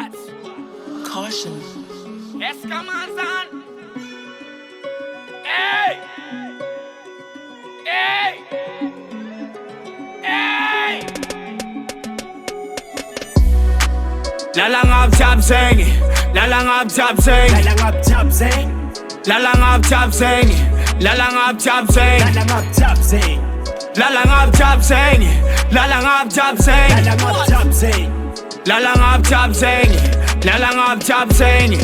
What? Caution. Eskah manzan. Hey! Hey! Hey! Lalagna Aby Jiaby Zegny. Lalagna Aby Jiaby Zegny. Lalagna Aby Jiaby Zegny. Lalagna Aby Jiaby Zegny. Lalagna Aby Jiaby Zegny. Lalagna Aby Jiaby Zegny. Lalagna Aby Jiaby Zegny. Lalagna Aby Jiaby Zegny. Lalagna Aby Jiaby Zegny. Lalagna Aby Jiaby Zegny. Lalagna Aby Jiaby Zegny.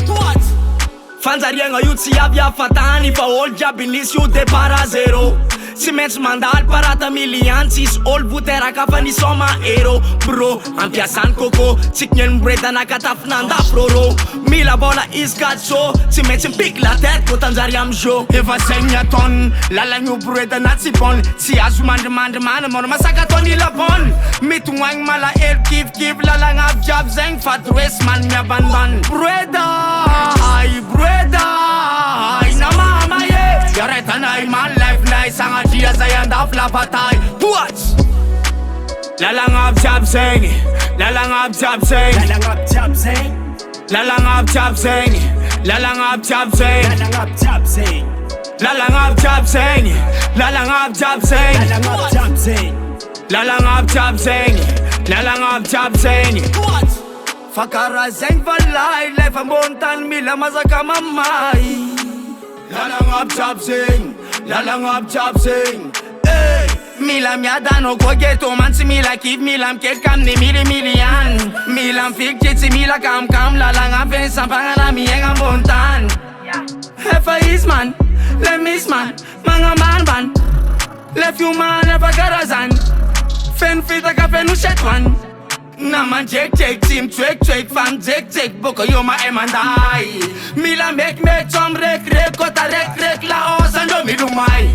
Fanjariagna io tsy avy afatany fa olo jiaby nisy io départ à zéro. Tsy maintsy mandalo parata miliany tsisy olo voteraka fa nisoma hero. Bro, ampiasany coco tsiky ny miboredana katafinandafo roro. Mila bola Eskah show, tsy maintsy mipiky la tête ko tanjary amy jeu. Efa zegny ataony lalagna boredana tsy bôny. Tsy azo mandrimandrimana mora masaka ataony labôny. Mety hoagny malahelo kivikivy Lalagna Aby Jiaby Zegny fa droesy man miabanibany. Breda, ay breda, ay na mama ye. Yaretanay man life nay sangadria zay andafo la bataille. Watch! Lalagna Aby Jiaby Zegny. Lalagna Aby Jiaby Zegny. Lalagna Aby Jiaby Zegny. Lalagna Aby Jiaby Zegny. Lalagna Aby Jiaby Zegny. Lalagna Aby Jiaby Zegny. Lalagna Aby Jiaby Zegny. Lalagna Aby Jiaby Zegny. Lalagna Aby Jiaby Zegny. Lalagna Aby Jiaby Zegny. Lalagna Aby Jiaby Zegny. Fa karaha zegny valahy lay fa ambony tany mila mazaka mamay. Lalagna Aby Jiaby Zegny. Lalagna Aby Jiaby Zegny. Mila miadanao koa geto man tsy mila kivy mila miketrika amin'ny milimiliany. Mila mifikitry tsy mila kamokamo lalagna feny sampagnana miaigna ambony tany. Efa izy man, le misy man, magnambanimbany. Le fiomana efa karazany, feno fitaka feno setroany. Na mandrekidreky tsy mitsoekitsoeky fa mijekijeko bôka eo mahay manday. Mila mekimeky tsô mirekireky kô tarekireky la ôsandreo milomay.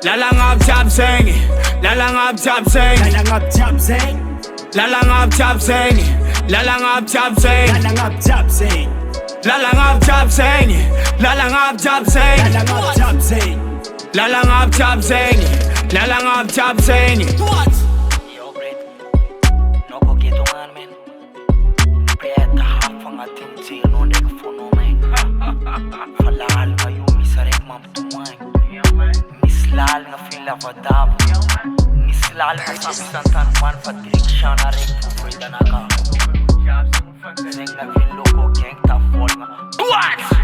Lalagna Aby Jiaby Zegny. Lalagna Aby Jiaby Zegny. Lalagna Aby Jiaby Zegny. Lalagna Aby Jiaby Zegny. Lalagna Aby Jiaby Zegny. Lalagna Aby Jiaby Zegny. Lalagna Aby Jiaby Zegny. Lalagna Aby Jiaby Zegny. Lalagna Aby Jiaby Zegny. Lalagna Aby Jiaby Zegny. Lalagna Aby Jiaby Zegny. Yo, Brett, no go get on, man. Brett, half on a thing, see, no, they can phone no man. Falal, na you miss a rek, mam, to mine. Miss Lal, na feel of a dab. Miss Lal, na santan, one for direction, a rek, for free, the naga. Sing, na feel loco, gang, tough, what?